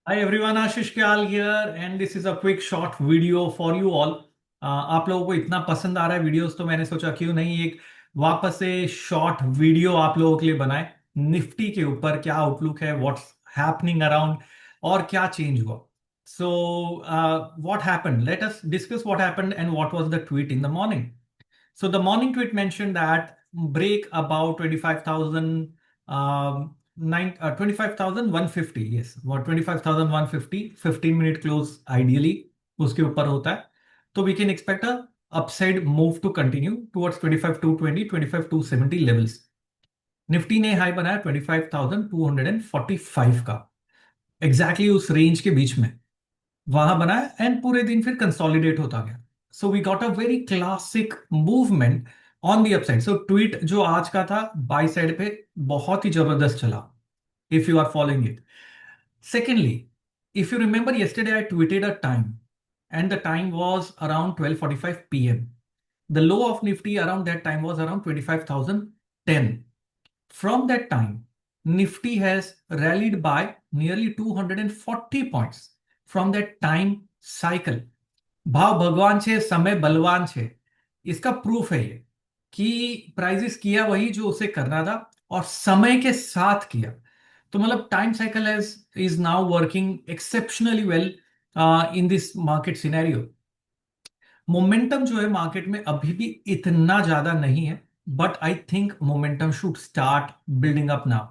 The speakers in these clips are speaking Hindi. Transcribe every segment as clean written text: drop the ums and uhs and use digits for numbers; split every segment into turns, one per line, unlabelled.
Hi everyone, Ashish Kyal here and this is a quick short video for you all. आप लोगों को इतना पसंद आ रहा है वीडियोस तो मैंने सोचा क्यों नहीं एक वापस से शॉर्ट वीडियो आप लोगों के लिए बनाए। निफ्टी के ऊपर क्या आउटलुक है, व्हाट्स हैपनिंग अराउंड और क्या चेंज हुआ। So what happened, let us discuss what happened and what was the tweet in the morning. So the morning tweet mentioned that break about 25,000, 25,150. Yes, what 25,150, 15-minute close ideally उसके ऊपर होता है. तो we can expect a upside move to continue towards 25,220, 25,270 levels. Nifty ने हाई बनाया 25,245 का, एग्जैक्टली उस रेंज के बीच में वहां बनाया एंड पूरे दिन फिर कंसोलिडेट होता गया. So we got a very classic movement on the upside. So tweet जो आज का था बाई साइड पे बहुत ही जबरदस्त चला, if you are following it. Secondly, if you remember yesterday I tweeted a time and the time was around 12:45 p.m. The low of Nifty around that time was around 25,010. From that time, Nifty has rallied by nearly 240 points from that time cycle. भाव भगवान छे, समय बलवान छे. इसका प्रूफ है ये कि प्राइजेस किया वही जो उसे करना था और समय के साथ किया. तो मतलब time cycle is now working exceptionally well in this market scenario. Momentum जो है मार्केट में अभी भी इतना ज्यादा नहीं है, but I think momentum should start building up now.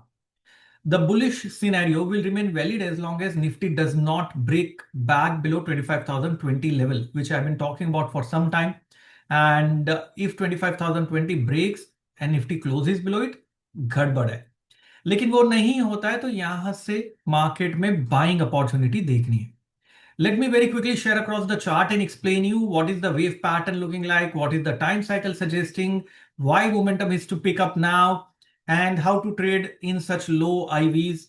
The bullish scenario will remain valid as long as Nifty does not break back below 25,020 level, which I've been talking about for some time. And if 25,020 breaks and Nifty closes below it, गड़बड़ है. लेकिन वो नहीं होता है तो यहां से मार्केट में बाइंग अपॉर्चुनिटी देखनी है. Let me very quickly share across the chart and explain you what is the wave pattern looking like, what is the time cycle suggesting, why momentum is to pick up now, and how to trade in such low IVs.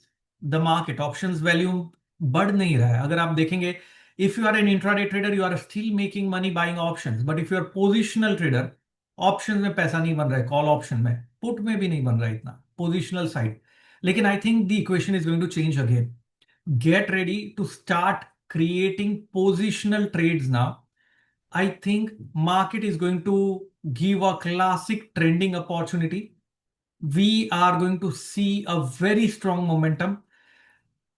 The market options volume बढ़ नहीं रहा है. अगर आप देखेंगे, if you are an intraday trader, you are still making money buying options. But if you are positional trader, options में पैसा नहीं बन रहा है, call option में, put में भी नहीं बन रहा है इतना, positional side. लेकिन I think the equation is going to change again. Get ready to start creating positional trades now. I think market is going to give a classic trending opportunity. We are going to see a very strong momentum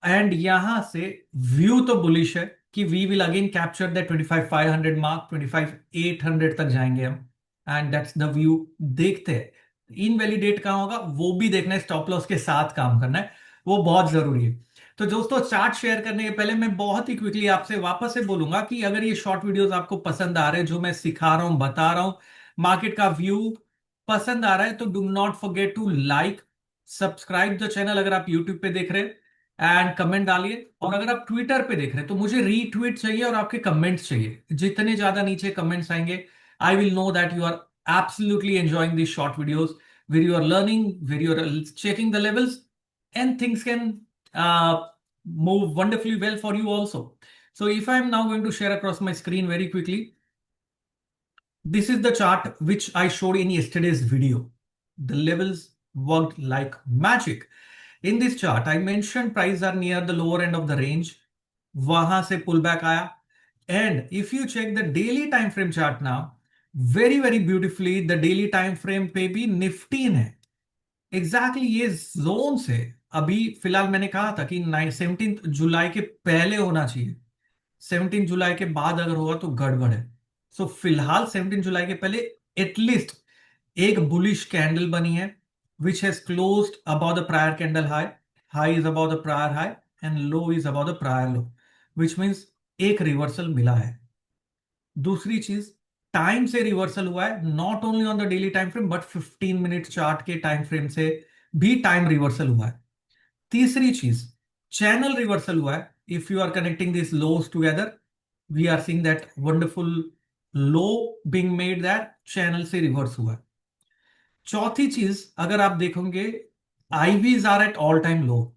and यहां से व्यू तो बुलिश है कि we will again capture that 25,500 mark, 25,800 तक जाएंगे हम. And that's the view. देखते हैं इनवैलिडेट कहां होगा वो भी देखना है, स्टॉप लॉस के साथ काम करना है, वो बहुत जरूरी है. तो दोस्तों चार्ट शेयर करने के पहले मैं बहुत ही क्विकली आपसे वापस से बोलूंगा कि अगर ये शॉर्ट वीडियोस आपको पसंद आ रहे हैं, जो मैं सिखा रहा हूं बता रहा हूं, मार्केट का व्यू पसंद आ रहा है, तो do not forget to like, subscribe the channel अगर आप यूट्यूब पे देख रहे हैं, एंड कमेंट डालिए. और अगर आप ट्विटर पे देख रहे हैं तो मुझे रीट्वीट चाहिए और आपके कमेंट्स चाहिए. जितने ज्यादा नीचे कमेंट्स आएंगे, I will know that you are absolutely enjoying these short videos where you are learning, where you are checking the levels, and things can uh, move wonderfully well for you also. So if I am now going to share across my screen very quickly, this is the chart which I showed in yesterday's video. The levels worked like magic. In this chart, I mentioned prices are near the lower end of the range. वहां से pullback आया. And if you check the daily time frame chart now, very very beautifully the daily time frame पे भी निफ्टी है एग्जैक्टली ये जोन से. अभी फिलहाल मैंने कहा था कि 17 जुलाई के पहले होना चाहिए, 17 जुलाई के बाद अगर होगा तो गड़बड़ है. सो फिलहाल 17 जुलाई के पहले एटलीस्ट एक बुलिश कैंडल बनी है which has closed about the prior candle high. High is about the prior high and low is about the prior low, which means एक रिवर्सल मिला है. दूसरी चीज, टाइम से रिवर्सल हुआ है, not only on the daily time frame but 15 minute chart के टाइम फ्रेम से भी टाइम रिवर्सल हुआ है. तीसरी चीज, चैनल रिवर्सल हुआ है. If you are connecting this lows together, we are seeing that wonderful low being made, that channel से रिवर्स हुआ है. चौथी चीज अगर आप देखोगे, IVs are at all time low,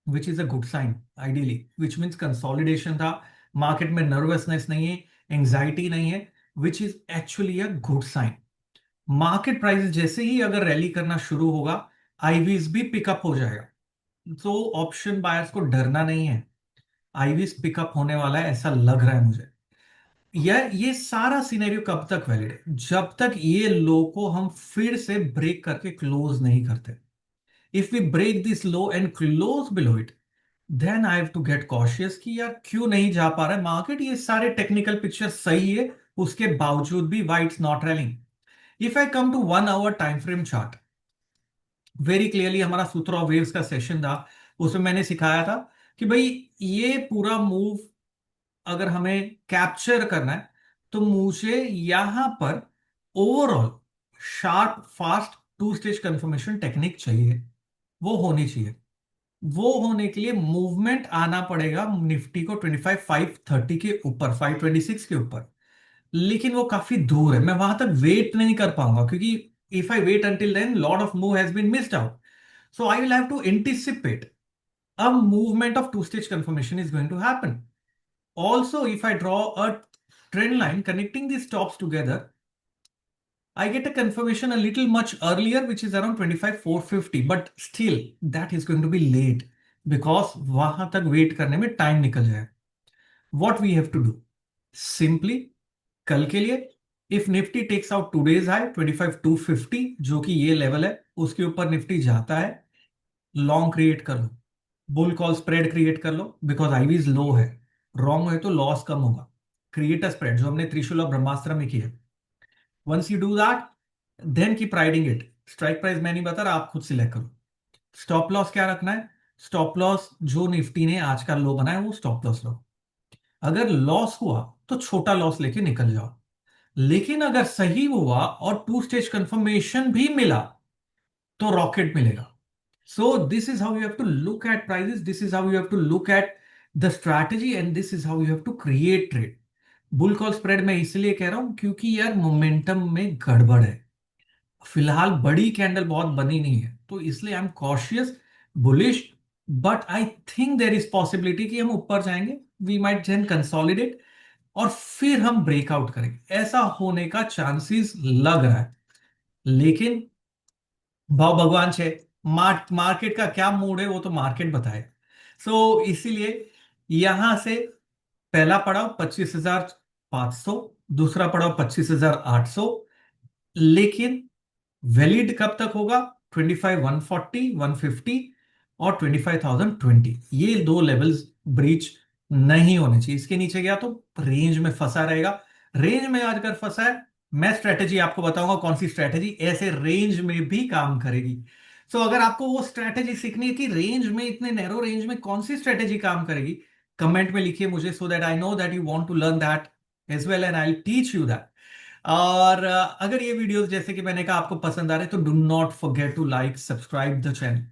which is a good sign ideally, which means consolidation था, मार्केट में नर्वसनेस नहीं है, एंजाइटी नहीं है, which is actually a good sign. Market price जैसे ही अगर रैली करना शुरू होगा, आईवीज भी पिकअप हो जाएगा. तो ऑप्शन बायर्स को डरना नहीं है. आईवीज पिकअप होने वाला है ऐसा लग रहा है मुझे। यार ये सारा सिनेरियो कब तक वैलिड है? जब तक ये लो को हम फिर से ब्रेक करके क्लोज नहीं करते। If we break this low and close below it, then I have to get cautious कि यार क्यों नहीं जा पा रहा है मार्केट। ये सारे टेक्निकल पिक्चर सही है, उसके बावजूद भी why it's not rallying. If I come to 1 hour time frame chart, very clearly हमारा सूत्र ऑफ वेव्स का सेशन था, उसमें मैंने सिखाया था कि भाई ये पूरा मूव अगर हमें कैप्चर करना है तो मुझे यहां पर overall sharp fast two stage confirmation technique चाहिए, वो होनी चाहिए। वो होने के लिए मूवमेंट आना पड़ेगा निफ्टी को 25,530 के ऊपर, 526 के ऊपर। लेकिन वो काफी दूर है, मैं वहां तक वेट नहीं कर पाऊंगा, क्योंकि if I wait until then lot of move has been missed out. So I will have to anticipate a movement of two stage confirmation is going to happen. Also, if I draw a trend line connecting these tops together, I get a confirmation a little much earlier, which is around 25,450, but still that is going to be late because वहां तक वेट करने में टाइम निकल जाए। What we have to do? Simply कल के लिए if Nifty takes out today's high 25,250, जो कि ये लेवल है, उसके ऊपर निफ्टी जाता है, लॉन्ग क्रिएट कर लो, बुल कॉल स्प्रेड क्रिएट कर लो, बिकॉज आईवीज लो है, रॉन्ग है तो लॉस कम होगा। क्रिएट अ स्प्रेड जो हमने त्रिशूल और ब्रह्मास्त्र में किया। Once you do that, then keep riding it. Strike price मैं नहीं बता रहा, आप खुद सिलेक्ट करो। स्टॉप लॉस क्या रखना है? स्टॉप लॉस जो निफ्टी ने आज का लो बनाया वो स्टॉप लॉस लो। अगर लॉस हुआ तो छोटा लॉस लेके निकल जाओ। लेकिन अगर सही हुआ और टू स्टेज कंफर्मेशन भी मिला तो रॉकेट मिलेगा। So this is how you have to look at prices. This is how you have to look at the strategy, and this is how you have to create trade. Bull call spread मैं इसलिए कह रहा हूं क्योंकि यार मोमेंटम में गड़बड़ है। फिलहाल बड़ी कैंडल बहुत बनी नहीं है, तो इसलिए I am cautious bullish. But I think there is possibility कि हम ऊपर जाएंगे, वी माइट देन कंसोलिडेट और फिर हम ब्रेकआउट करेंगे, ऐसा होने का चांसेस लग रहा है। लेकिन भाव भगवान छे, मार्केट का क्या मूड है वो तो मार्केट बताए। सो इसीलिए यहां से पहला पड़ाव 25,500, दूसरा पड़ाव 25,800, लेकिन वैलिड कब तक होगा? 25,140, 150 और 25,020, ये दो लेवल्स ब्रीच नहीं होने चाहिए। इसके नीचे गया तो रेंज में फंसा रहेगा। रेंज में अगर फंसा है, मैं स्ट्रेटेजी आपको बताऊंगा कौन सी स्ट्रेटेजी ऐसे रेंज में भी काम करेगी। सो अगर आपको वो स्ट्रेटेजी सीखनी है कि रेंज में, इतने नैरो रेंज में कौन सी स्ट्रेटेजी काम करेगी, कमेंट में लिखिए मुझे, so that I know that you want to learn that as well and I will teach you that. और अगर ये वीडियोस जैसे कि मैंने कहा आपको पसंद आ रहे तो do not forget to like subscribe the channel.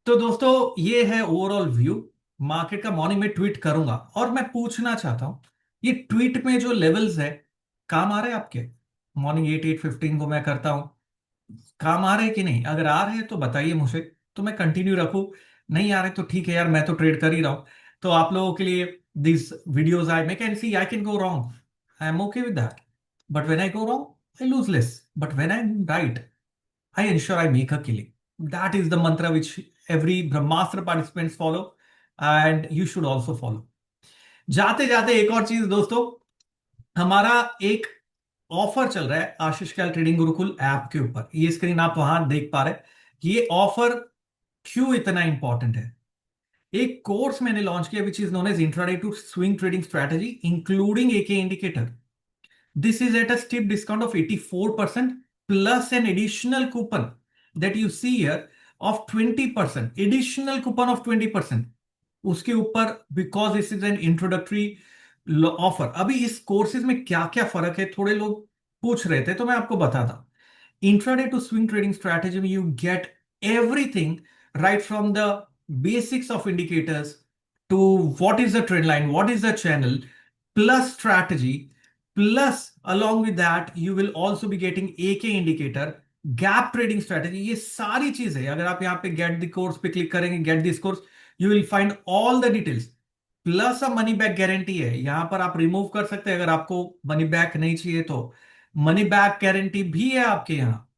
तो दोस्तों ये है ओवरऑल व्यू। मार्केट का मॉर्निंग में ट्वीट करूंगा और मैं पूछना चाहता हूं, ये ट्वीट में जो लेवल्स है काम आ रहे हैं आपके? मॉर्निंग 8-8:15 को मैं करता हूं, काम आ रहे हैं कि नहीं? अगर आ रहे हैं तो बताइए मुझे, तो मैं कंटिन्यू रखूं। नहीं आ रहे तो ठीक है यार, मैं तो ट्रेड कर ही रहा हूं। तो आप लोगों के लिए दिस वीडियोस आई मैं can see I can go wrong, I am okay with that. But when I go wrong I lose less, but when I am right I ensure I make a killing. That is the mantra which every Brahmastra participants follow, and you should also follow. जाते जाते एक और चीज दोस्तों, हमारा एक ऑफर चल रहा है आशीष कैल ट्रेडिंग गुरुकुल ऐप के ऊपर। ये स्क्रीन आप वहां देख पा रहे हैं। ये ऑफर क्यों इतना इंपॉर्टेंट है? एक कोर्स मैंने लॉन्च किया which is known as intraday to swing trading strategy including AK indicator. This is at a steep discount of 84% plus an additional coupon that you see here of 20%. Additional coupon of 20%. उसके ऊपर because this is an introductory offer. अभी इस कोर्सेज में क्या क्या फर्क है थोड़े लोग पूछ रहे थे, तो मैं आपको बताता। Intraday to swing trading strategy में you get everything right from the basics of indicators to what is the trend line, what is the channel, plus strategy, plus along with that you will also be getting AK indicator, gap trading strategy। ये सारी चीजें अगर आप यहाँ पे गेट द कोर्स पे क्लिक करेंगे, get this course, you will find all the details. Plus a money back guarantee है, यहां पर आप रिमूव कर सकते हैं अगर आपको मनी बैक नहीं चाहिए तो। मनी बैक गारंटी भी है आपके यहाँ,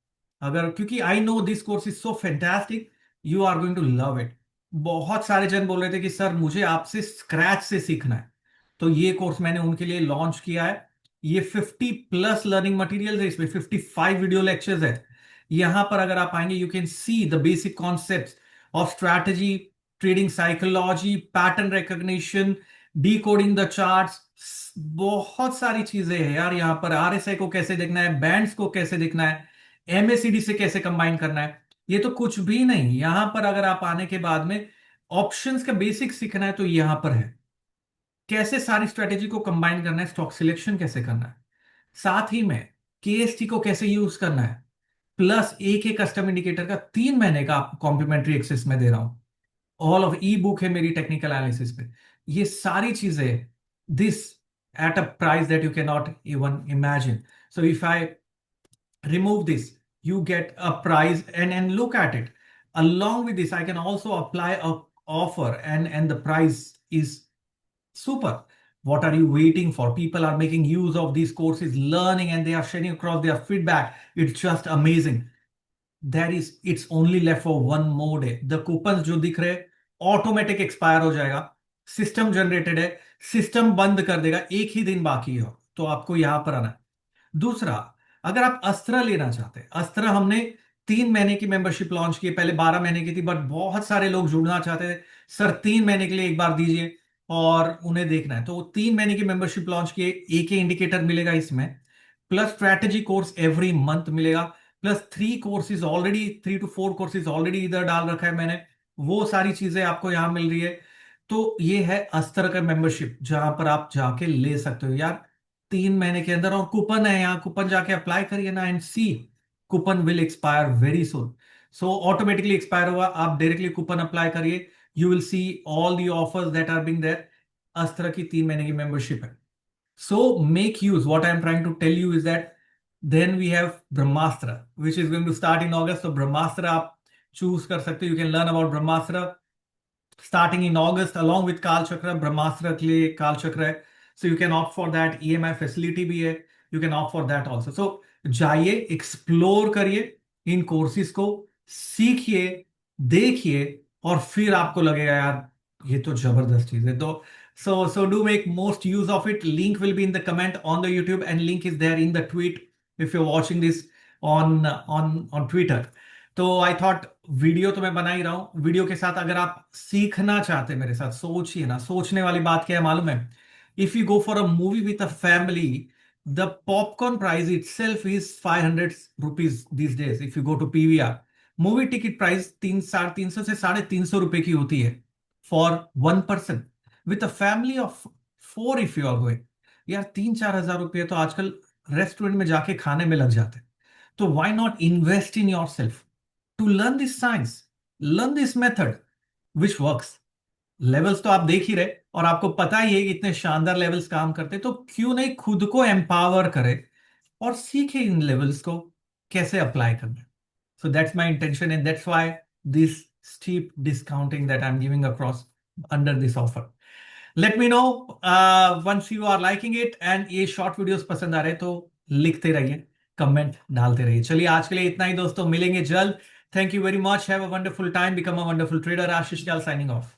अगर, क्योंकि I know this course is so fantastic, you are going to love it. बहुत सारे जन बोल रहे थे कि सर मुझे आपसे स्क्रैच से सीखना है, तो ये कोर्स मैंने उनके लिए लॉन्च किया है। ये 50+ लर्निंग मटेरियल है, इसमें 55 वीडियो लेक्चर्स है। यहां पर अगर आप आएंगे, you can see the basic concept of strategy, trading psychology, pattern recognition, decoding the charts. बहुत सारी चीजें हैं यार यहाँ पर। आरएसआई को कैसे देखना है, बैंड्स को कैसे देखना है, एमएसीडी से कैसे कंबाइन करना है, ये तो कुछ भी नहीं। यहां पर अगर आप आने के बाद में ऑप्शंस का बेसिक सीखना है तो यहां पर है। कैसे सारी स्ट्रेटेजी को कंबाइन करना है, स्टॉक सिलेक्शन कैसे करना है, साथ ही में केएसटी को कैसे यूज करना है, प्लस एक एक कस्टम इंडिकेटर का 3 महीने का आपको कॉम्प्लीमेंट्री एक्सेस में दे रहा हूं। ऑल ऑफ ई बुक है मेरी टेक्निकल एनालिसिस पे। ये सारी चीजें, this at a price that you can not even imagine. So if I remove this, you get a price, and look at it. Along with this, I can also apply a offer, and the price is super. What are you waiting for? People are making use of these courses, learning, and they are sharing across their feedback. It's just amazing. There is, it's only left for one more day. The coupons जो दिख रहे ऑटोमेटिक एक्सपायर हो जाएगा। सिस्टम जनरेटेड है, सिस्टम बंद कर देगा, एक ही दिन बाकी है, तो आपको यहां पर आना है। दूसरा, अगर आप अस्त्र लेना चाहते हैं, अस्त्र हमने 3 महीने की मेंबरशिप लॉन्च की है, पहले 12 महीने की थी, बट बहुत सारे लोग जुड़ना चाहते थे। सर 3 महीने के लिए एक बार दीजिए और उन्हें देखना है, तो 3 महीने की मेंबरशिप लॉन्च किए। एक ही इंडिकेटर मिलेगा इसमें, plus strategy course every month मिलेगा, plus 3 courses already, 3 to 4 courses already इधर डाल रखा है मैंने, वो सारी चीजें आपको यहां मिल रही है। तो ये है अस्त्र का मेंबरशिप, जहां पर आप जाके ले सकते हो यार 3 महीने के अंदर। और कूपन है यहाँ, कूपन जाके अप्लाई करिए ना, and see coupon will expire very soon. So automatically expire हुआ, आप डायरेक्टली कूपन अप्लाई करिए, you will see all the offers that are being there. Astra की 3 महीने की मेंबरशिप है। So make use, what I am trying to tell you is that then we have Brahmastra which is going to start in August. तो ब्रह्मास्त्र आप चूज कर सकते हो, you can learn about Brahmastra starting in August along with Kal Chakra, Brahmastra के लिए Kal Chakra है। So you can opt for that, EMI facility भी है, you can opt for that also। So जाइए, एक्सप्लोर करिए इन कोर्सेज को, सीखिए, देखिए, और फिर आपको लगेगा यार ये तो जबरदस्त चीज है। तो so do make most use of it. Link will be in the comment on the YouTube and link is there in the tweet if you're watching this on Twitter। तो आई थॉट वीडियो तो मैं बना ही रहा हूं, वीडियो के साथ अगर आप सीखना चाहते हैं मेरे साथ, सोचिए ना, सोचने वाली बात क्या है मालूम है? If you go for a movie with a family, the popcorn price itself is 500 rupees this days. If you go to PVR, movie ticket price 300 से 350 रुपए की होती है for 1 person. With a family of 4 if you are going, यार 3-4 हजार रुपये तो आजकल रेस्टोरेंट में जाके खाने में लग जाते हैं। तो why not invest in yourself to learn this science, learn this method which works। Levels तो आप देख ही रहे और आपको पता ही है कि इतने शानदार लेवल्स काम करते, तो क्यों नहीं खुद को एम्पावर करे और सीखे इन लेवल्स को कैसे अप्लाई करना। So that's my intention and that's why this steep discounting that I am giving across under this offer. Let me know once you are liking it, and ये शॉर्ट वीडियोस पसंद आ रहे तो लिखते रहिए, कमेंट डालते रहिए। चलिए आज के लिए इतना ही दोस्तों, मिलेंगे जल्द। Thank you very much, have a wonderful time, become a wonderful trader. Ashish चाल साइनिंग ऑफ।